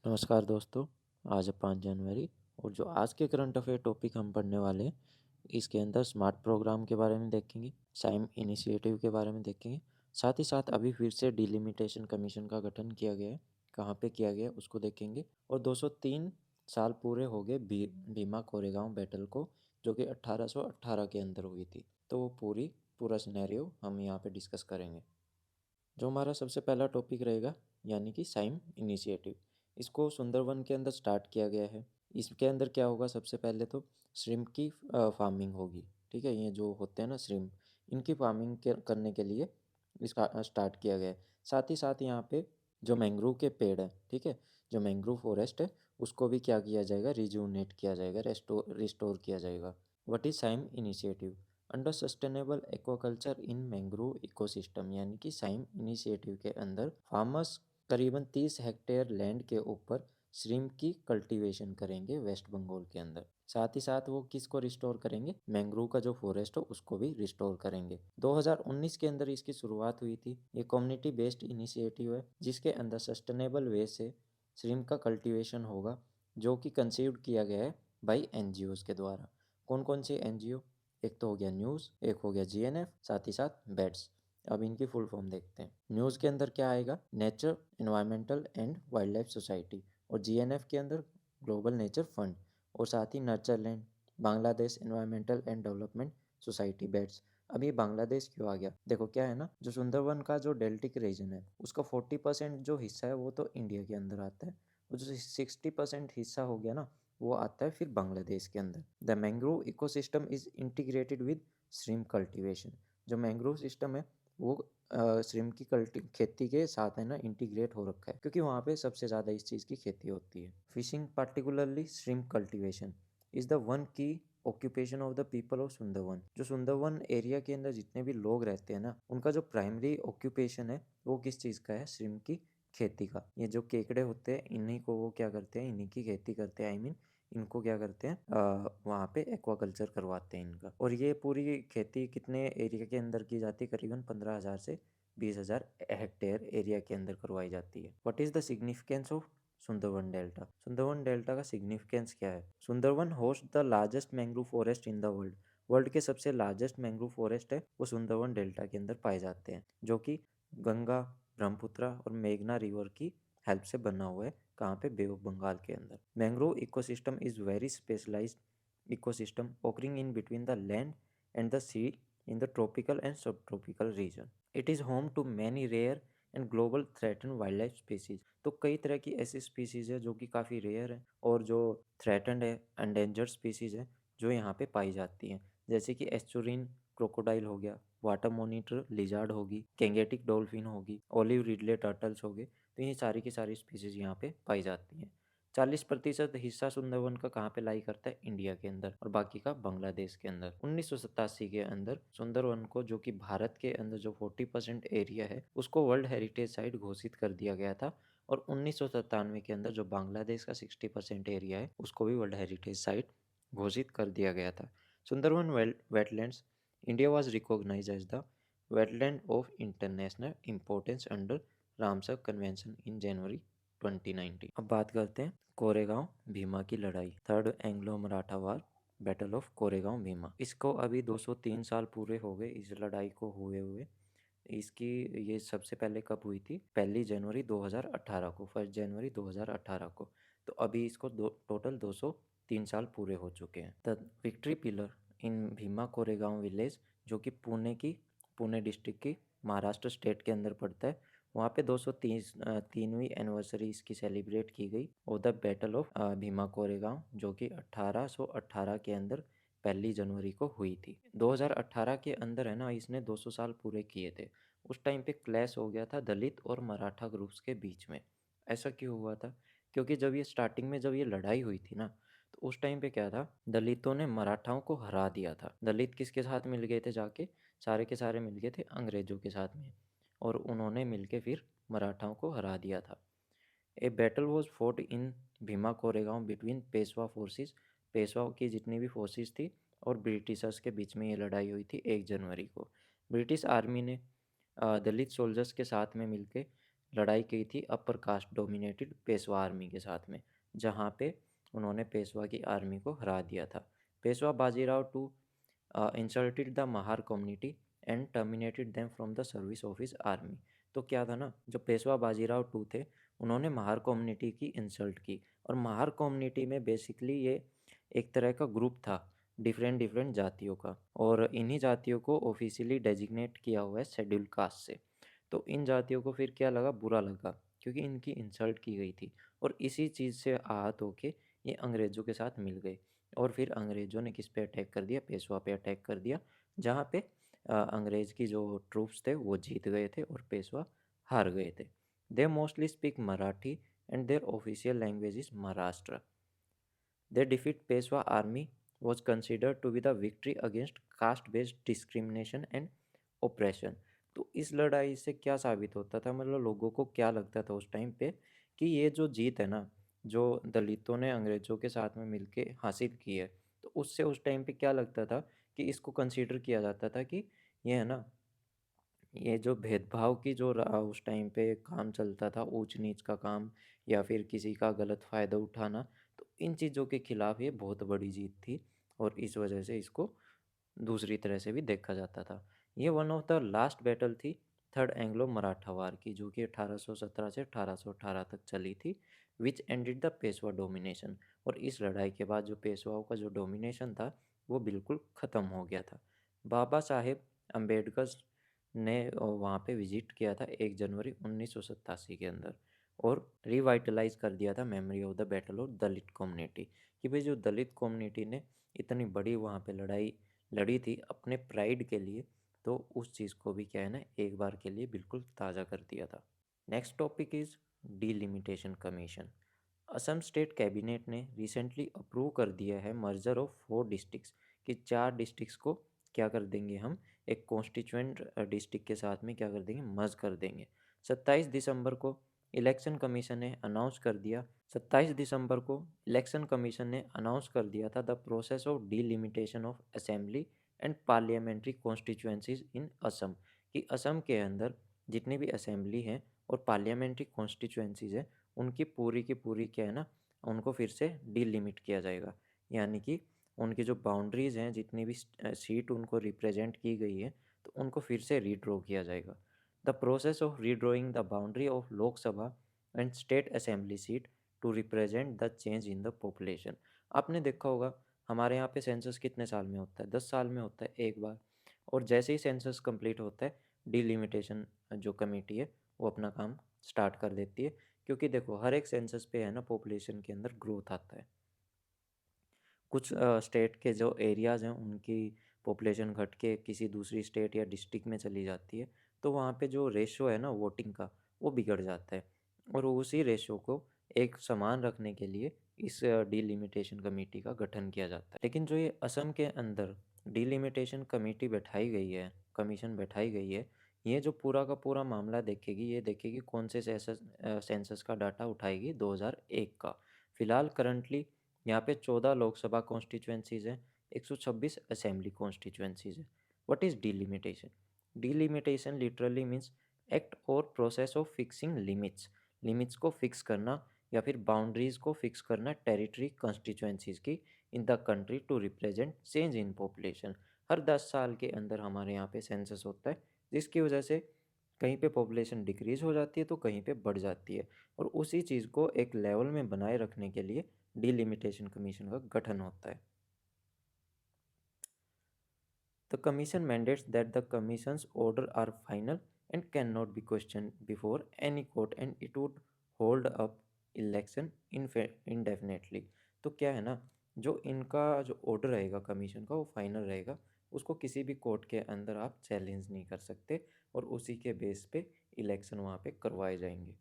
नमस्कार दोस्तों। आज है 5 जनवरी और जो आज के करंट अफेयर टॉपिक हम पढ़ने वाले हैं, इसके अंदर स्मार्ट प्रोग्राम के बारे में देखेंगे, साइम इनिशिएटिव के बारे में देखेंगे। साथ ही साथ अभी फिर से डिलिमिटेशन कमीशन का गठन किया गया है, कहाँ पे किया गया है उसको देखेंगे। और 203 साल पूरे हो गए भीमा कोरेगांव बैटल को, जो कि 1818 के अंदर हुई थी। तो वो पूरा सिनेरियो हम यहाँ पे डिस्कस करेंगे। जो हमारा सबसे पहला टॉपिक रहेगा, यानी कि साइम इनिशिएटिव। इसको सुंदरवन के अंदर स्टार्ट किया गया है। इसके अंदर क्या होगा, सबसे पहले तो श्रिम्प की फार्मिंग होगी। ठीक है, ये जो होते हैं ना श्रिम्प, इनकी फार्मिंग करने के लिए इसका स्टार्ट किया गया है। साथ ही साथ यहाँ पे जो मैंग्रोव के पेड़ हैं, ठीक है, जो मैंग्रोव फॉरेस्ट है, उसको भी क्या किया जाएगा, रिजुवनेट किया जाएगा, रिस्टोर किया जाएगा। What is SAIME initiative? Under sustainable aquaculture in mangrove ecosystem, यानी कि साइम इनिशिएटिव के अंदर फार्मर्स करीबन 30 हेक्टेयर लैंड के ऊपर श्रिम्प की कल्टीवेशन करेंगे वेस्ट बंगाल के अंदर। साथ ही साथ वो किसको रिस्टोर करेंगे, मैंग्रोव का जो फॉरेस्ट हो उसको भी रिस्टोर करेंगे। 2019 के अंदर इसकी शुरुआत हुई थी। ये कम्युनिटी बेस्ड इनिशिएटिव है, जिसके अंदर सस्टेनेबल वे से श्रिम्प का कल्टीवेशन होगा, जो कि कंसीव्ड किया गया है बाई एनजीओज के द्वारा। कौन कौन सी एनजीओ? एक तो हो गया न्यूज़, एक हो गया जीएनएफ, साथ ही साथ बेट्स। अब इनकी फुल फॉर्म देखते हैं। न्यूज़ के अंदर क्या आएगा, nature environmental and wildlife society, और जीएनएफ के अंदर ग्लोबल नेचर फंड, और साथ ही nurtureland, Bangladesh environmental and development society, बेट्स। अब ये बांग्लादेश क्यों आ गया? देखो क्या है ना, जो सुंदरवन का जो डेल्टिक रीजन है, उसका 40% जो हिस्सा है वो तो इंडिया के अंदर आता है, और जो 60% हिस्सा हो गया ना, वो आता है फिर बांग्लादेश के अंदर। The mangrove ecosystem is integrated with shrimp cultivation. जो मैंग्रोव सिस्टम है वो श्रिम्प की खेती के साथ है ना इंटीग्रेट हो रखा है, क्योंकि वहाँ पे सबसे ज़्यादा इस चीज़ की खेती होती है। Fishing, particularly shrimp cultivation, is the one key occupation of the people of Sundarban. जो सुंदरवन एरिया के अंदर जितने भी लोग रहते हैं ना, उनका जो प्राइमरी ऑक्यूपेशन है वो किस चीज़ का है, श्रिम्प की खेती का। ये जो केकड़े होते हैं, इन्हीं को वो क्या करते हैं, इन्हीं की खेती करते हैं। आई मीन इनको क्या करते हैं, वहाँ पे एक्वाकल्चर करवाते हैं इनका। और ये पूरी खेती कितने एरिया के अंदर की जाती है, करीबन 15,000 से 20,000 हेक्टेयर एरिया के अंदर करवाई जाती है। What is the significance of Sundarban delta? Sundarban delta का सिग्निफिकेंस क्या है? Sundarban host the largest mangrove forest in the world. World के सबसे लार्जेस्ट मैंग्रोव फॉरेस्ट है वो सुंदरवन डेल्टा के अंदर पाए जाते हैं, जो कि गंगा, ब्रह्मपुत्र और मेघना रिवर की हेल्प से बना हुआ है। कहाँ पे? बे ऑफ बंगाल के अंदर। Mangrove ecosystem is very specialised ecosystem occurring in between the land and the sea in the tropical and subtropical region. It is home to many rare and global threatened wildlife species. तो कई तरह की ऐसी species है जो कि काफ़ी rare है, और जो थ्रेटन्ड है, एंडेंजर्ड स्पीसीज है, जो यहाँ पे पाई जाती हैं। जैसे कि एस्चुरिन क्रोकोडाइल हो गया, वाटर मॉनिटर लिजार्ड होगी, कैंगेटिक डॉल्फिन होगी, ओलिव रिडले टर्टल्स हो गए। तो ये सारी की सारी स्पीसीज यहाँ पे पाई जाती हैं। 40% हिस्सा सुंदरवन का कहाँ पे लाई करता है, इंडिया के अंदर, और बाकी का बांग्लादेश के अंदर। 1987 के अंदर सुंदरवन को, जो कि भारत के अंदर जो 40% एरिया है, उसको वर्ल्ड हेरिटेज साइट घोषित कर दिया गया था। और 1997 के अंदर जो बांग्लादेश का 60% एरिया है, उसको भी वर्ल्ड हेरिटेज साइट घोषित कर दिया गया था। Sundarban wetlands, India was recognise as the wetland of international importance under Ramsar convention in January 2019। अब बात करते हैं कोरेगांव भीमा की लड़ाई, third Anglo Maratha war, battle of Koregaon Bhima. इसको अभी 203 साल पूरे हो गए इस लड़ाई को हुए हुए। इसकी ये सबसे पहले कब हुई थी, 1 जनवरी 2018 को, 1 जनवरी 2018 को। तो अभी इसको टोटल 203 साल पूरे हो चुके हैं। The victory pillar in Bhima Koregaon village, जो कि पुणे डिस्ट्रिक्ट की महाराष्ट्र स्टेट के अंदर पड़ता है, वहाँ पे 203वीं एनिवर्सरी इसकी सेलिब्रेट की गई, और the battle of Bhima Koregaon, जो कि 1818 के अंदर 1 जनवरी को हुई थी। 2018 के अंदर है ना, इसने 200 साल पूरे किए थे। उस टाइम पे क्लैश हो गया था दलित और मराठा ग्रुप्स के बीच में। ऐसा क्यों हुआ था? क्योंकि जब ये स्टार्टिंग में जब ये लड़ाई हुई थी ना, तो उस टाइम पे क्या था, दलितों ने मराठाओं को हरा दिया था। दलित किसके साथ मिल गए थे जाके, सारे के सारे मिल गए थे अंग्रेजों के साथ में, और उन्होंने मिलके फिर मराठाओं को हरा दिया था। A battle was fort in Bhima Koregaon between Peshwa forces, Peshwa की जितनी भी फोर्सेस थी और ब्रिटिशर्स के बीच में ये लड़ाई हुई थी 1 जनवरी को। ब्रिटिश आर्मी ने दलित सोल्जर्स के साथ में मिलके लड़ाई की थी upper caste dominated Peshwa army के साथ में, जहाँ पे उन्होंने पेशवा की आर्मी को हरा दिया था। Peshwa Bajirao two insulted the Mahar community and terminated them from the service of his army. तो क्या था ना, जो पेशवा बाजीराव टू थे उन्होंने महार कम्युनिटी की इंसल्ट की, और महार कम्युनिटी में बेसिकली ये एक तरह का ग्रुप था डिफरेंट डिफरेंट जातियों का, और इन्हीं जातियों को ऑफिशियली डेजिग्नेट किया हुआ है शेड्यूल कास्ट से। तो इन जातियों को फिर क्या लगा, बुरा लगा, क्योंकि इनकी इंसल्ट की गई थी, और इसी चीज़ से आहत होके ये अंग्रेज़ों के साथ मिल गए, और फिर अंग्रेज़ों ने किस पे अटैक कर दिया, पेशवा पे अटैक कर दिया, जहाँ पे अंग्रेज़ की जो ट्रूप्स थे वो जीत गए थे और पेशवा हार गए थे। They mostly speak Marathi and there official language is Maharashtra. Their defeat Peshwa army was considered to be the victory against caste-based discrimination and oppression। तो इस लड़ाई से क्या साबित होता था, मतलब लोगों को क्या लगता था उस टाइम पे कि ये जो जीत है ना, जो दलितों ने अंग्रेज़ों के साथ में मिलके हासिल की है, तो उससे उस टाइम पे क्या लगता था कि इसको कंसीडर किया जाता था कि ये है ना, ये जो भेदभाव की जो उस टाइम पे काम चलता था, ऊंच नीच का काम या फिर किसी का गलत फ़ायदा उठाना, तो इन चीज़ों के खिलाफ ये बहुत बड़ी जीत थी, और इस वजह से इसको दूसरी तरह से भी देखा जाता था। ये one of the last battle थी थर्ड एंग्लो मराठा वार की, जो कि 1817 से 1818 तक चली थी, विच एंडेड द पेशवा डोमिनेशन। और इस लड़ाई के बाद जो पेशवाओं का जो डोमिनेशन था वो बिल्कुल ख़त्म हो गया था। बाबा साहेब अम्बेडकर ने वहाँ पे विजिट किया था 1 जनवरी 1987 के अंदर, और रिवाइटलाइज कर दिया था memory of the battle of Dalit community, कि भाई जो दलित कम्युनिटी ने इतनी बड़ी वहाँ पे लड़ाई लड़ी थी अपने प्राइड के लिए, तो उस चीज़ को भी क्या है ना, एक बार के लिए बिल्कुल ताज़ा कर दिया था। Next topic is delimitation commission. Assam state cabinet ने रिसेंटली अप्रूव कर दिया है मर्जर ऑफ 4 डिस्ट्रिक्ट्स, कि 4 डिस्ट्रिक्ट्स को क्या कर देंगे हम, एक कॉन्स्टिट्यूएंट डिस्ट्रिक्ट के साथ में क्या कर देंगे, मर्ज कर देंगे। 27 दिसंबर को इलेक्शन कमीशन ने अनाउंस कर दिया 27 दिसंबर को इलेक्शन कमीशन ने अनाउंस कर दिया था the process of delimitation of assembly and parliamentary constituencies in Assam, कि असम के अंदर जितनी भी असेंबली हैं और पार्लियामेंट्री कॉन्स्टिट्यूएंसीज हैं उनकी पूरी की पूरी क्या है ना, उनको फिर से डीलिमिट किया जाएगा, यानी कि उनकी जो बाउंड्रीज़ हैं, जितनी भी सीट उनको रिप्रेजेंट की गई है, तो उनको फिर से रीड्रॉ किया जाएगा। The process of redrawing the boundary of Lok Sabha and state assembly seat to represent the change in the population. आपने देखा होगा हमारे यहाँ पे सेंसस कितने साल में होता है, 10 साल में होता है एक बार, और जैसे ही सेंसस कंप्लीट होता है डीलिमिटेशन जो कमेटी है वो अपना काम स्टार्ट कर देती है, क्योंकि देखो हर एक सेंसस पे है ना पॉपुलेशन के अंदर ग्रोथ आता है। कुछ स्टेट के जो एरियाज़ हैं उनकी पॉपुलेशन घट के किसी दूसरी स्टेट या डिस्ट्रिक्ट में चली जाती है, तो वहाँ पे जो रेशो है ना वोटिंग का वो बिगड़ जाता है, और उसी रेशो को एक समान रखने के लिए इस डीलिमिटेशन कमेटी का गठन किया जाता है। लेकिन जो ये असम के अंदर डीलिमिटेशन कमेटी बैठाई गई है, कमीशन बैठाई गई है, ये जो पूरा का पूरा मामला देखेगी, ये देखेगी कौन से सेंसस का डाटा उठाएगी, 2001 का। फिलहाल करंटली यहाँ पे 14 लोकसभा कॉन्स्टिट्यूएंसीज हैं, 126 असेंबली कॉन्स्टिट्यूएंसीज हैं। What is delimitation? Delimitation literally means act और process of fixing limits, limits को फिक्स करना या फिर बाउंड्रीज को फिक्स करना टेरिटरी कॉन्स्टिट्यूएंसीज की in the country to represent change in population. हर 10 साल के अंदर हमारे यहाँ पे सेंसस होता है, जिसकी वजह से कहीं पे पॉपुलेशन डिक्रीज हो जाती है तो कहीं पे बढ़ जाती है, और उसी चीज़ को एक लेवल में बनाए रखने के लिए डीलिमिटेशन कमीशन का गठन होता है। The commission mandates that the commission's order are final and can not be question before any court and it would hold up election indefinitely. तो क्या है ना, जो इनका जो ऑर्डर रहेगा कमीशन का वो फाइनल रहेगा, उसको किसी भी कोर्ट के अंदर आप चैलेंज नहीं कर सकते, और उसी के बेस पे इलेक्शन वहाँ पे करवाए जाएंगे।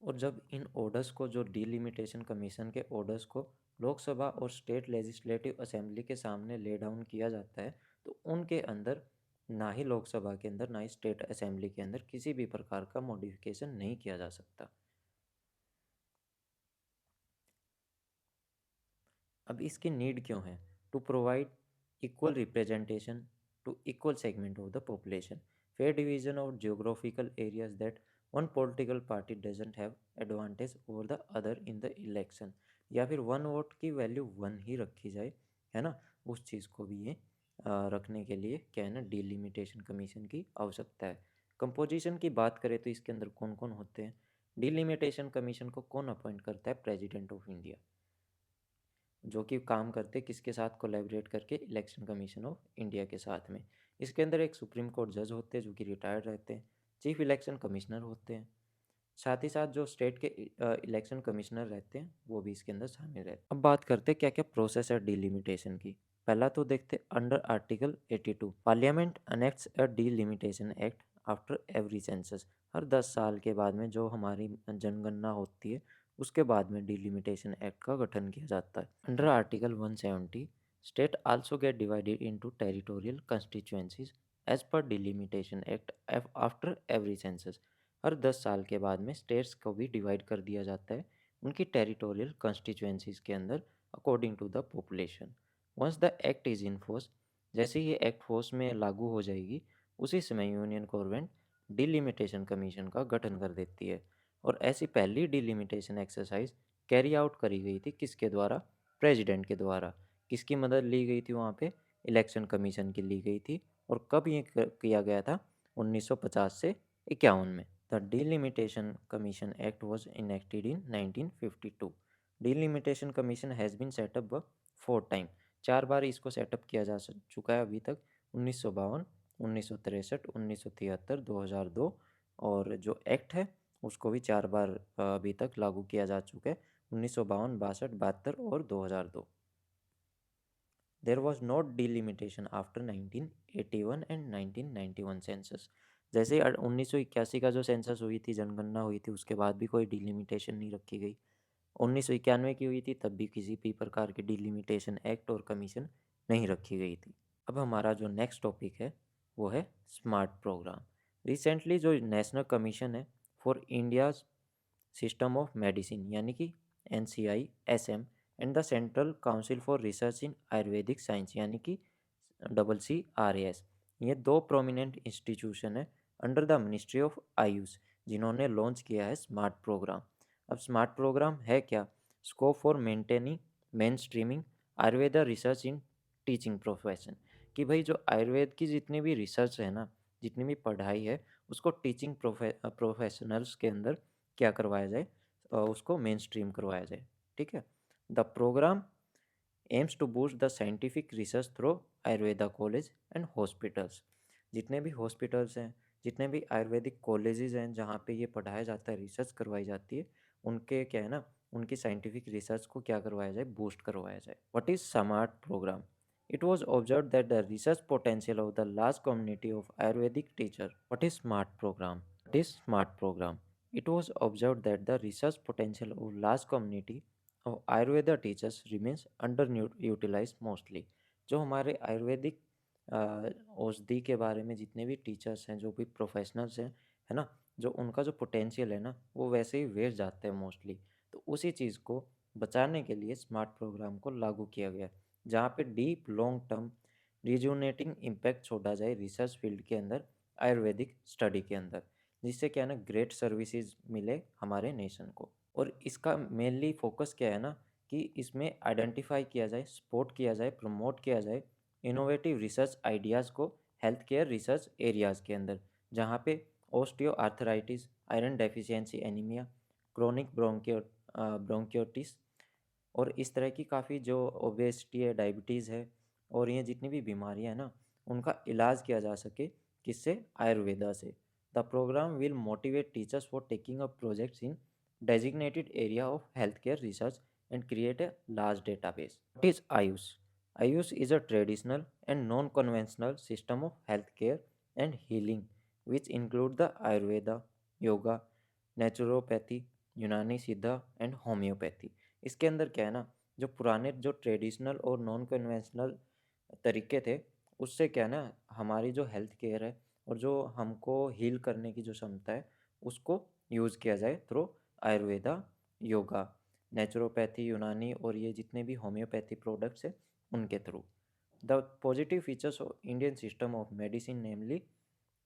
और जब इन ऑर्डर्स को, जो डीलिमिटेशन कमीशन के ऑर्डर्स को लोकसभा और स्टेट लेजिस्लेटिव असेंबली के सामने ले डाउन किया जाता है, तो उनके अंदर ना ही लोकसभा के अंदर ना ही स्टेट असेंबली के अंदर किसी भी प्रकार का मॉडिफिकेशन नहीं किया जा सकता। अब इसकी नीड क्यों है? To provide equal representation to equal segment of the population, fair division of geographical areas that one political party doesn't have advantage over the other in the election, या फिर वन वोट की value one ही रखी जाए, है ना। उस चीज़ को भी ये रखने के लिए क्या है ना, डिलिमिटेशन कमीशन की आवश्यकता है। कंपोजिशन की बात करें तो इसके अंदर कौन कौन होते हैं? डिलिमिटेशन कमीशन को कौन अपॉइंट करता है? प्रेसिडेंट ऑफ इंडिया, जो कि काम करते किसके साथ? कोलैबोरेट करके इलेक्शन कमीशन ऑफ इंडिया के साथ में। इसके अंदर एक सुप्रीम कोर्ट जज होते हैं जो कि रिटायर्ड रहते हैं, चीफ इलेक्शन कमिश्नर होते हैं, साथ ही साथ जो स्टेट के इलेक्शन कमिश्नर रहते हैं वो भी इसके अंदर शामिल रहते हैं। अब बात करते हैं क्या क्या प्रोसेस है डिलिमिटेशन की। पहला तो देखते under article 82, parliament enacts a delimitation act after every census. हर 10 साल के बाद में जो हमारी जनगणना होती है उसके बाद में डिलिमिटेशन एक्ट का गठन किया जाता है। Under article 170, state also get divided into territorial constituencies as per delimitation act after every census. हर 10 साल के बाद में स्टेट्स को भी डिवाइड कर दिया जाता है उनकी टेरिटोरियल कॉन्स्टिट्यूएंसीज के अंदर according to the population. Once the act is in force, जैसे ही एक्ट फोर्स में लागू हो जाएगी उसी समय यूनियन गवर्नमेंट डिलिमिटेशन कमीशन का गठन कर देती है। और ऐसी पहली डिलिमिटेशन एक्सरसाइज कैरी आउट करी गई थी किसके द्वारा? प्रेसिडेंट के द्वारा। किसकी मदद ली गई थी वहाँ पे? इलेक्शन कमीशन की ली गई थी। और कब ये किया गया था? 1950 से 51 में। The Delimitation Commission Act was enacted in 1952. Delimitation Commission has been set up 4 times. 4 बार इसको सेटअप किया जा चुका है अभी तक, 1952, 1963, 1973, 2002। और जो एक्ट है उसको भी 4 बार अभी तक लागू किया जा चुका है, 1952, 62, 72 और 2002। There was no delimitation after 1981 and 1991 census. जैसे 1981 का जो सेंसस हुई थी, जनगणना हुई थी, उसके बाद भी कोई डिलिमिटेशन नहीं रखी गई। 1991 की हुई थी तब भी किसी भी प्रकार की डिलिमिटेशन एक्ट और कमीशन नहीं रखी गई थी। अब हमारा जो नेक्स्ट टॉपिक है वो है स्मार्ट प्रोग्राम। रिसेंटली जो नेशनल कमीशन है for India's system of medicine यानी कि NCI-SM and the central council for research in Ayurvedic science यानी कि CCRAS, ये दो प्रोमिनेंट इंस्टीट्यूशन है under the ministry of Ayush जिन्होंने लॉन्च किया है स्मार्ट प्रोग्राम। अब स्मार्ट प्रोग्राम है क्या? Scope for maintaining main streaming Ayurveda research in teaching profession, कि भाई जो आयुर्वेद की जितनी भी रिसर्च है ना, जितनी भी पढ़ाई है, उसको टीचिंग प्रोफेशनल्स के अंदर क्या करवाया जाए, उसको मेन स्ट्रीम करवाया जाए। ठीक है। The programme aims to boost the scientific research through Ayurveda college and hospitals. जितने भी हॉस्पिटल्स हैं, जितने भी आयुर्वेदिक कॉलेजेस हैं जहाँ पे ये पढ़ाया जाता है, रिसर्च करवाई जाती है, उनके क्या है ना, उनकी साइंटिफिक रिसर्च को क्या करवाया जाए? बूस्ट करवाया जाए। What is smart programme? It was observed that the research potential of the large community of Ayurvedic teachers. What is SMART program? What is SMART program? It was observed that the research potential of large community of Ayurveda teachers remains underutilized mostly. जो हमारे आयुर्वेदिक औषधि के बारे में जितने भी teachers हैं, जो भी प्रोफेशनल्स हैं, है ना, जो उनका जो पोटेंशियल है ना, वो वैसे ही वेस्ट जाते हैं मोस्टली। तो उसी चीज़ को बचाने के लिए स्मार्ट प्रोग्राम को लागू किया गया, जहाँ पे डीप लॉन्ग टर्म रिजुनेटिंग इम्पैक्ट छोड़ा जाए रिसर्च फील्ड के अंदर, आयुर्वेदिक स्टडी के अंदर, जिससे क्या है ना, ग्रेट सर्विसेज मिले हमारे नेशन को। और इसका मेनली फोकस क्या है ना, कि इसमें आइडेंटिफाई किया जाए, सपोर्ट किया जाए, प्रमोट किया जाए इनोवेटिव रिसर्च आइडियाज़ को हेल्थ केयर रिसर्च एरियाज़ के अंदर, जहाँ पे osteoarthritis, iron deficiency anaemia, chronic bronchiolitis और इस तरह की काफ़ी जो ओबेसिटी है, डायबिटीज़ है और ये जितनी भी बीमारियां हैं ना, उनका इलाज किया जा सके किससे? आयुर्वेदा से। The programme will motivate teachers for taking up projects in designated area of healthcare research and create a large database. What is Ayush? Ayush is a traditional and non-conventional system of healthcare and healing which include the Ayurveda, Yoga, Naturopathy, यूनानी सिद्धा and homeopathy. इसके अंदर क्या है ना, जो पुराने जो ट्रेडिशनल और नॉन कन्वेंशनल तरीके थे, उससे क्या है ना, हमारी जो हेल्थ केयर है और जो हमको हील करने की जो क्षमता है, उसको यूज़ किया जाए थ्रू आयुर्वेदा, योगा नेचुरोपैथी, यूनानी और ये जितने भी होम्योपैथी प्रोडक्ट्स हैं उनके through. The positive features of Indian system of medicine namely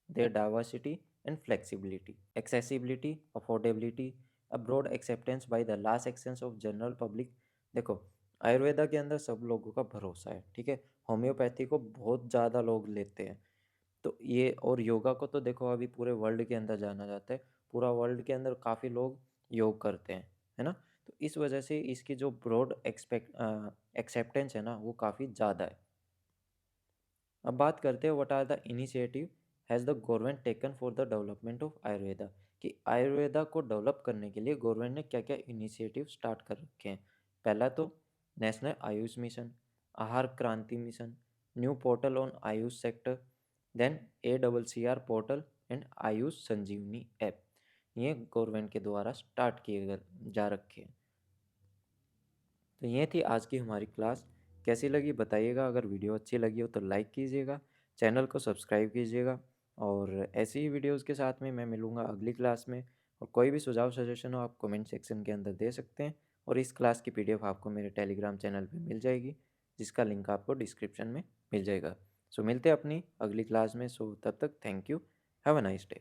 their diversity and flexibility, accessibility, affordability, a broad acceptance by the large sections of general public। देखो, आयुर्वेदा के अंदर सब लोगों का भरोसा है, ठीक है। होम्योपैथी को बहुत ज़्यादा लोग लेते हैं, तो ये और योगा को तो देखो अभी पूरे वर्ल्ड के अंदर जाना जाता है, पूरा वर्ल्ड के अंदर काफ़ी लोग योग करते हैं, है ना। तो इस वजह से इसकी जो ब्रॉड एक्सेप्टेंस है ना वो काफ़ी ज़्यादा है। अब बात करते हैं what are the initiative has the government taken for the development of Ayurveda, कि आयुर्वेदा को डेवलप करने के लिए गवर्नमेंट ने क्या क्या इनिशिएटिव स्टार्ट कर रखे हैं। पहला तो national Ayush mission, Aahar Kranti mission, new portal on AYUSH sector, then ACCR portal and AYUSH Sanjeevani app, ये गवर्नमेंट के द्वारा स्टार्ट किए जा रखे हैं। तो ये थी आज की हमारी क्लास। कैसी लगी बताइएगा, अगर वीडियो अच्छी लगी हो तो लाइक कीजिएगा, चैनल को सब्सक्राइब कीजिएगा, और ऐसी ही वीडियोज़ के साथ में मैं मिलूँगा अगली क्लास में। और कोई भी सुझाव सजेशन हो आप कमेंट सेक्शन के अंदर दे सकते हैं, और इस क्लास की PDF आपको मेरे टेलीग्राम चैनल पे मिल जाएगी, जिसका लिंक आपको डिस्क्रिप्शन में मिल जाएगा। सो मिलते हैं अपनी अगली क्लास में। सो तब तक thank you, have a nice day.